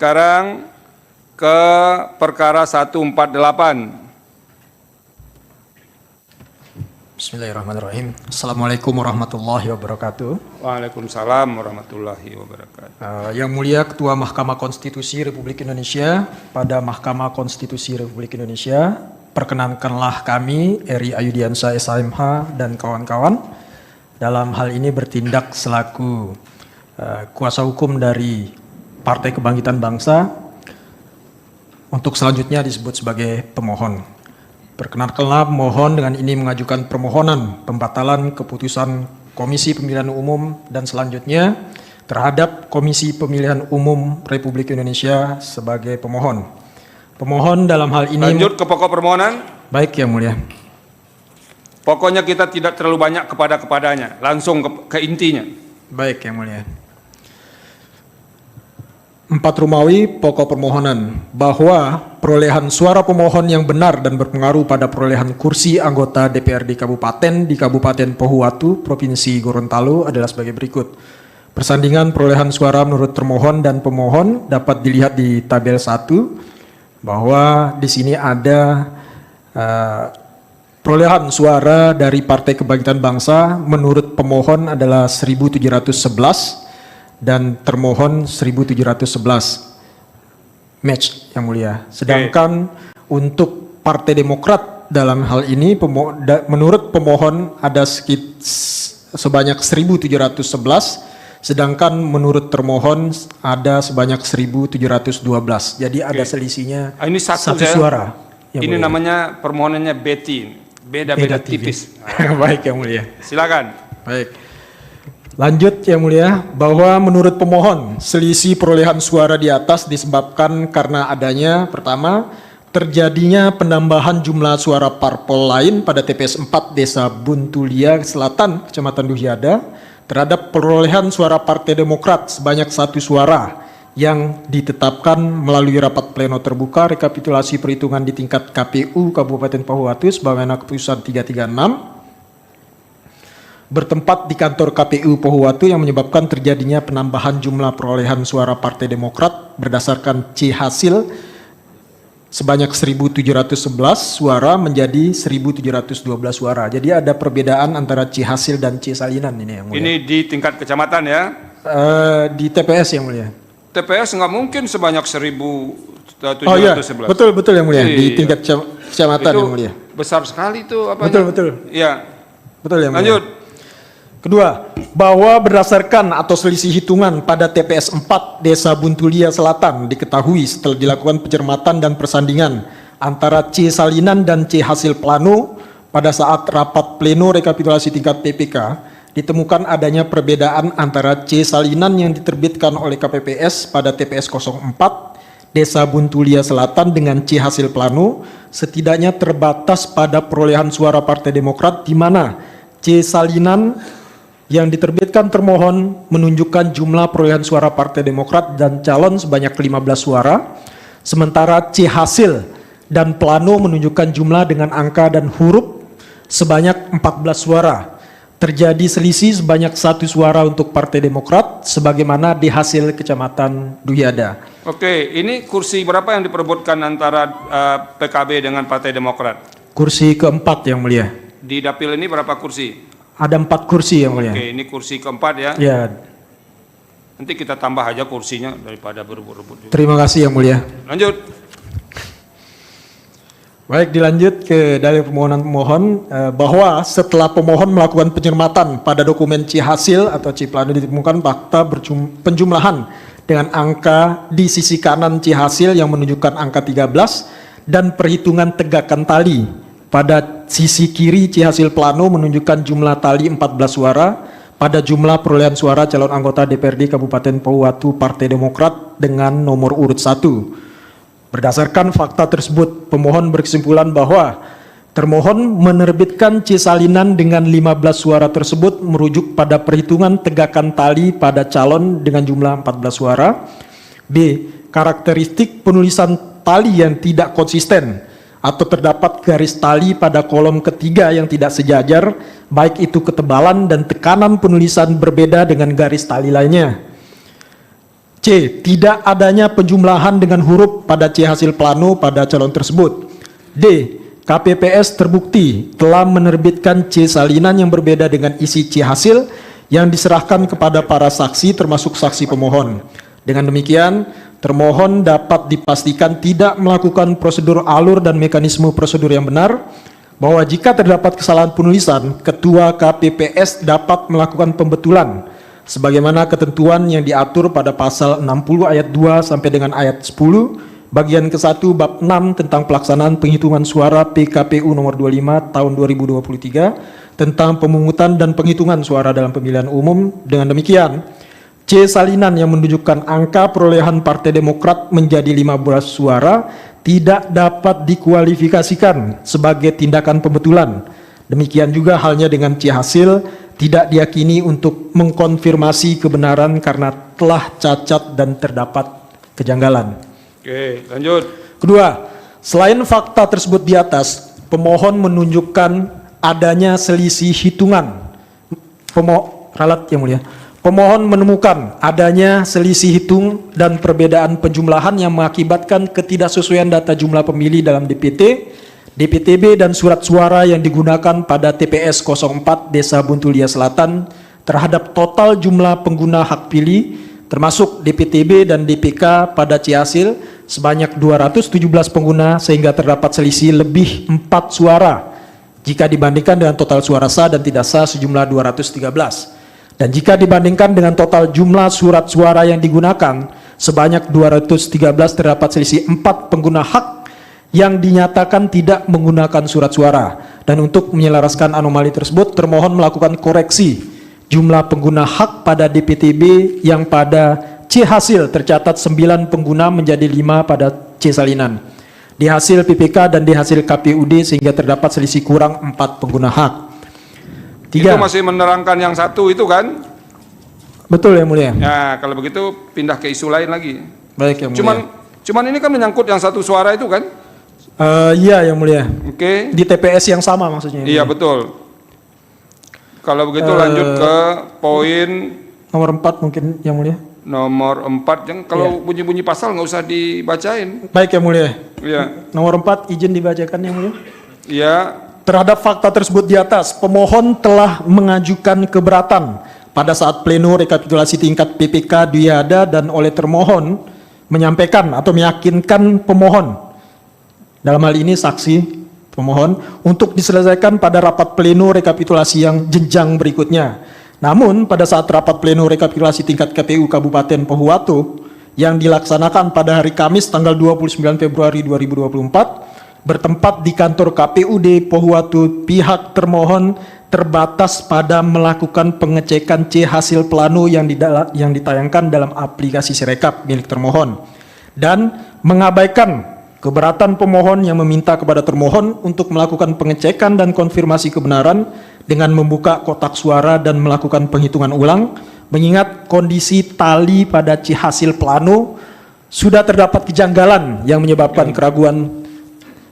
Sekarang ke perkara 148. Bismillahirrahmanirrahim. Assalamualaikum warahmatullahi wabarakatuh. Waalaikumsalam warahmatullahi wabarakatuh. Yang mulia Ketua Mahkamah Konstitusi Republik Indonesia, pada Mahkamah Konstitusi Republik Indonesia, perkenankanlah kami, Eri Ayudiansyah SHMH dan kawan-kawan, dalam hal ini bertindak selaku kuasa hukum dari Partai Kebangkitan Bangsa, untuk selanjutnya disebut sebagai pemohon. Perkenankanlah pemohon dengan ini mengajukan permohonan pembatalan keputusan Komisi Pemilihan Umum dan selanjutnya terhadap Komisi Pemilihan Umum Republik Indonesia sebagai pemohon. Pemohon dalam hal ini... Lanjut ke pokok permohonan. Baik, Yang Mulia. Pokoknya kita tidak terlalu banyak kepadanya, langsung ke intinya. Baik, Yang Mulia. 4 Rumawi pokok permohonan bahwa perolehan suara pemohon yang benar dan berpengaruh pada perolehan kursi anggota DPRD Kabupaten di Kabupaten Pohuwatu, Provinsi Gorontalo adalah sebagai berikut. Persandingan perolehan suara menurut termohon dan pemohon dapat dilihat di tabel 1 bahwa di sini ada perolehan suara dari Partai Kebangkitan Bangsa menurut pemohon adalah 1711 dan termohon 1711 match, Yang Mulia. Sedangkan untuk Partai Demokrat dalam hal ini menurut pemohon ada sebanyak 1711, sedangkan menurut termohon ada sebanyak 1712. Jadi ada selisihnya ini satu suara. Yang ini mulia. Namanya permohonannya Betty, beda-beda tipis. Baik, Yang Mulia. Silakan. Baik. Lanjut, Yang Mulia, bahwa menurut pemohon selisih perolehan suara di atas disebabkan karena adanya pertama terjadinya penambahan jumlah suara parpol lain pada TPS 4 Desa Buntulia Selatan, Kecamatan Duhyada terhadap perolehan suara Partai Demokrat sebanyak 1 suara yang ditetapkan melalui rapat pleno terbuka rekapitulasi perhitungan di tingkat KPU Kabupaten Pohuwatu sebagaimana keputusan 336 bertempat di kantor KPU Pohuwatu yang menyebabkan terjadinya penambahan jumlah perolehan suara Partai Demokrat berdasarkan C hasil sebanyak 1711 suara menjadi 1712 suara. Jadi ada perbedaan antara C hasil dan C salinan ini, Yang Mulia. Ini di tingkat kecamatan ya? Di TPS, Yang Mulia. TPS nggak mungkin sebanyak 1711. Oh iya, betul Yang Mulia. Di tingkat kecamatan, Yang Mulia. Besar sekali itu apanya? Betul. Iya. Betul, Yang Mulia. Lanjut. Kedua, bahwa berdasarkan atau selisih hitungan pada TPS 4 Desa Buntulia Selatan diketahui setelah dilakukan pencermatan dan persandingan antara C salinan dan C hasil plano pada saat rapat pleno rekapitulasi tingkat PPK ditemukan adanya perbedaan antara C salinan yang diterbitkan oleh KPPS pada TPS 04 Desa Buntulia Selatan dengan C hasil plano setidaknya terbatas pada perolehan suara Partai Demokrat di mana C salinan yang diterbitkan termohon menunjukkan jumlah perolehan suara Partai Demokrat dan calon sebanyak 15 suara, sementara C hasil dan plano menunjukkan jumlah dengan angka dan huruf sebanyak 14 suara. Terjadi selisih sebanyak 1 suara untuk Partai Demokrat, sebagaimana di hasil Kecamatan Duhyada. Oke, ini kursi berapa yang diperebutkan antara PKB dengan Partai Demokrat? Kursi keempat, Yang Mulia. Di dapil ini berapa kursi? Ada 4 kursi, Yang Mulia. Oke, ini kursi keempat ya? Ya. Nanti kita tambah aja kursinya daripada berebut-rebut. Terima kasih, Yang Mulia. Lanjut. Baik, dilanjut ke dalil permohonan pemohon bahwa setelah pemohon melakukan pencermatan pada dokumen C hasil atau C plano ditemukan fakta penjumlahan dengan angka di sisi kanan C hasil yang menunjukkan angka 13 dan perhitungan tegakan tali. Pada sisi kiri C hasil plano menunjukkan jumlah tali 14 suara pada jumlah perolehan suara calon anggota DPRD Kabupaten Pohuwatu Partai Demokrat dengan nomor urut 1. Berdasarkan fakta tersebut, pemohon berkesimpulan bahwa termohon menerbitkan C salinan dengan 15 suara tersebut merujuk pada perhitungan tegakan tali pada calon dengan jumlah 14 suara. B. Karakteristik penulisan tali yang tidak konsisten atau terdapat garis tali pada kolom ketiga yang tidak sejajar, baik itu ketebalan dan tekanan penulisan berbeda dengan garis tali lainnya. C. Tidak adanya penjumlahan dengan huruf pada C hasil plano pada calon tersebut. D. KPPS terbukti telah menerbitkan C salinan yang berbeda dengan isi C hasil yang diserahkan kepada para saksi termasuk saksi pemohon. Dengan demikian, termohon dapat dipastikan tidak melakukan prosedur alur dan mekanisme prosedur yang benar, bahwa jika terdapat kesalahan penulisan, Ketua KPPS dapat melakukan pembetulan sebagaimana ketentuan yang diatur pada pasal 60 ayat 2 sampai dengan ayat 10 bagian ke-1 bab 6 tentang pelaksanaan penghitungan suara PKPU nomor 25 tahun 2023 tentang pemungutan dan penghitungan suara dalam pemilihan umum. Dengan demikian, C salinan yang menunjukkan angka perolehan Partai Demokrat menjadi 15 suara tidak dapat dikualifikasikan sebagai tindakan pembetulan. Demikian juga halnya dengan C hasil tidak diyakini untuk mengkonfirmasi kebenaran karena telah cacat dan terdapat kejanggalan. Oke, lanjut. Kedua, selain fakta tersebut di atas, pemohon menunjukkan adanya selisih hitungan. Ralat yang mulia. Pemohon menemukan adanya selisih hitung dan perbedaan penjumlahan yang mengakibatkan ketidaksesuaian data jumlah pemilih dalam DPT, DPTB dan surat suara yang digunakan pada TPS 04 Desa Buntulia Selatan terhadap total jumlah pengguna hak pilih termasuk DPTB dan DPK pada C hasil sebanyak 217 pengguna sehingga terdapat selisih lebih 4 suara jika dibandingkan dengan total suara sah dan tidak sah sejumlah 213. Dan jika dibandingkan dengan total jumlah surat suara yang digunakan sebanyak 213 terdapat selisih 4 pengguna hak yang dinyatakan tidak menggunakan surat suara. Dan untuk menyelaraskan anomali tersebut, termohon melakukan koreksi jumlah pengguna hak pada DPTB yang pada C hasil tercatat 9 pengguna menjadi 5 pada C salinan. Di hasil PPK dan di hasil KPUD sehingga terdapat selisih kurang 4 pengguna hak. 3. Itu masih menerangkan yang satu itu kan? Betul yang mulia. Ya, kalau begitu pindah ke isu lain lagi. Baik yang mulia. Cuman ini kan menyangkut yang satu suara itu kan? Iya yang mulia. Oke. Di TPS yang sama maksudnya. Iya betul. Kalau begitu lanjut ke poin nomor 4 mungkin yang mulia. Nomor 4 yang kalau bunyi-bunyi pasal nggak usah dibacain. Baik yang mulia. Iya. Nomor 4 izin dibacakan yang mulia. Iya. Terhadap fakta tersebut di atas, pemohon telah mengajukan keberatan pada saat pleno rekapitulasi tingkat PPK diada dan oleh termohon menyampaikan atau meyakinkan pemohon, dalam hal ini saksi pemohon, untuk diselesaikan pada rapat pleno rekapitulasi yang jenjang berikutnya. Namun pada saat rapat pleno rekapitulasi tingkat KPU Kabupaten Pohuwato yang dilaksanakan pada hari Kamis tanggal 29 Februari 2024 bertempat di kantor KPUD Pohuwato, pihak termohon terbatas pada melakukan pengecekan C hasil plano yang ditayangkan dalam aplikasi Sirekap milik termohon dan mengabaikan keberatan pemohon yang meminta kepada termohon untuk melakukan pengecekan dan konfirmasi kebenaran dengan membuka kotak suara dan melakukan penghitungan ulang, mengingat kondisi tali pada C hasil plano sudah terdapat kejanggalan yang menyebabkan keraguan.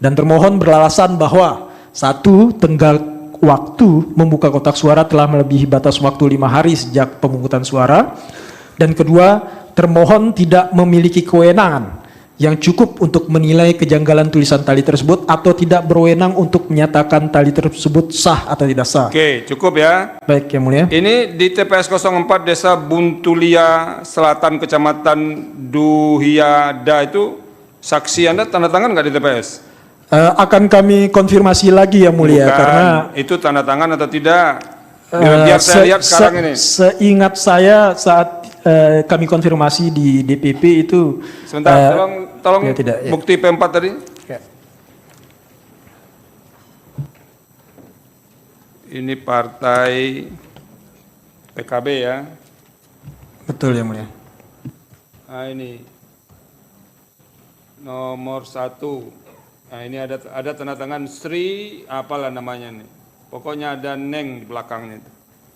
Dan termohon beralasan bahwa satu, tenggat waktu membuka kotak suara telah melebihi batas waktu 5 hari sejak pemungutan suara. Dan kedua, termohon tidak memiliki kewenangan yang cukup untuk menilai kejanggalan tulisan tali tersebut atau tidak berwenang untuk menyatakan tali tersebut sah atau tidak sah. Oke, cukup ya. Baik yang mulia. Ini di TPS 04 Desa Buntulia Selatan Kecamatan Duhiada itu saksi Anda tanda tangan nggak di TPS? Akan kami konfirmasi lagi yang mulia. Bukan, karena itu tanda tangan atau tidak? Biar saya lihat sekarang ini. Seingat saya saat kami konfirmasi di DPP itu. Sebentar, tolong ya, tidak, ya. bukti P4 tadi. Ya. Ini partai PKB ya. Betul yang mulia. Nah ini nomor 1. Nah ini ada tanda tangan Sri, apalah namanya nih. Pokoknya ada Neng di belakangnya.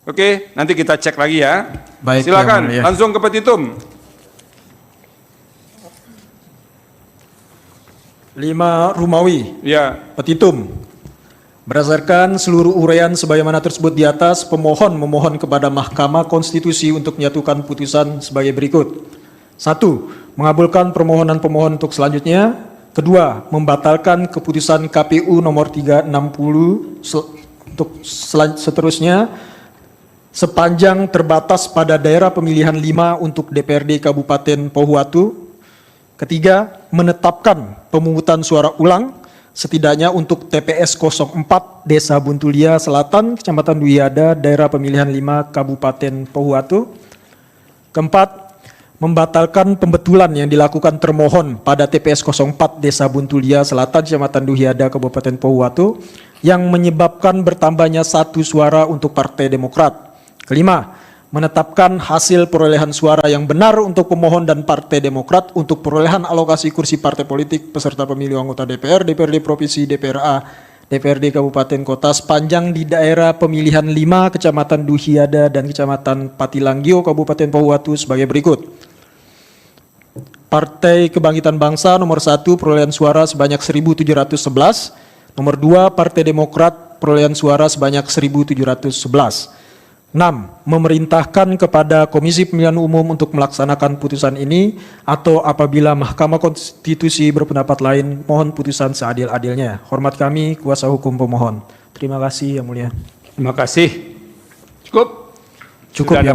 Oke, nanti kita cek lagi ya. Baik, silakan, ya, langsung ke petitum. 5 Rumawi. Ya. Petitum. Berdasarkan seluruh uraian sebagaimana tersebut di atas, pemohon memohon kepada Mahkamah Konstitusi untuk menyatukan putusan sebagai berikut. Satu, mengabulkan permohonan pemohon untuk selanjutnya. Kedua, membatalkan keputusan KPU nomor 360 untuk seterusnya sepanjang terbatas pada daerah pemilihan 5 untuk DPRD Kabupaten Pohuwatu. Ketiga, menetapkan pemungutan suara ulang setidaknya untuk TPS 04 Desa Buntulia Selatan, Kecamatan Duyada, daerah pemilihan 5 Kabupaten Pohuwatu. Keempat, membatalkan pembetulan yang dilakukan termohon pada TPS 04 Desa Buntulia Selatan, Kecamatan Duyada, Kabupaten Pohuwatu yang menyebabkan bertambahnya 1 suara untuk Partai Demokrat. Kelima, menetapkan hasil perolehan suara yang benar untuk pemohon dan Partai Demokrat untuk perolehan alokasi kursi partai politik peserta pemilu anggota DPR, DPRD Provinsi, DPRA, DPRD Kabupaten Kota sepanjang di daerah pemilihan 5 Kecamatan Duyada dan Kecamatan Patilanggio, Kabupaten Pohuwatu sebagai berikut. Partai Kebangkitan Bangsa nomor 1 perolehan suara sebanyak 1.711, nomor 2 Partai Demokrat perolehan suara sebanyak 1.711. 6. Memerintahkan kepada Komisi Pemilihan Umum untuk melaksanakan putusan ini atau apabila Mahkamah Konstitusi berpendapat lain, mohon putusan seadil-adilnya. Hormat kami, kuasa hukum pemohon. Terima kasih Yang Mulia. Terima kasih. Cukup? Cukup Sudah ya.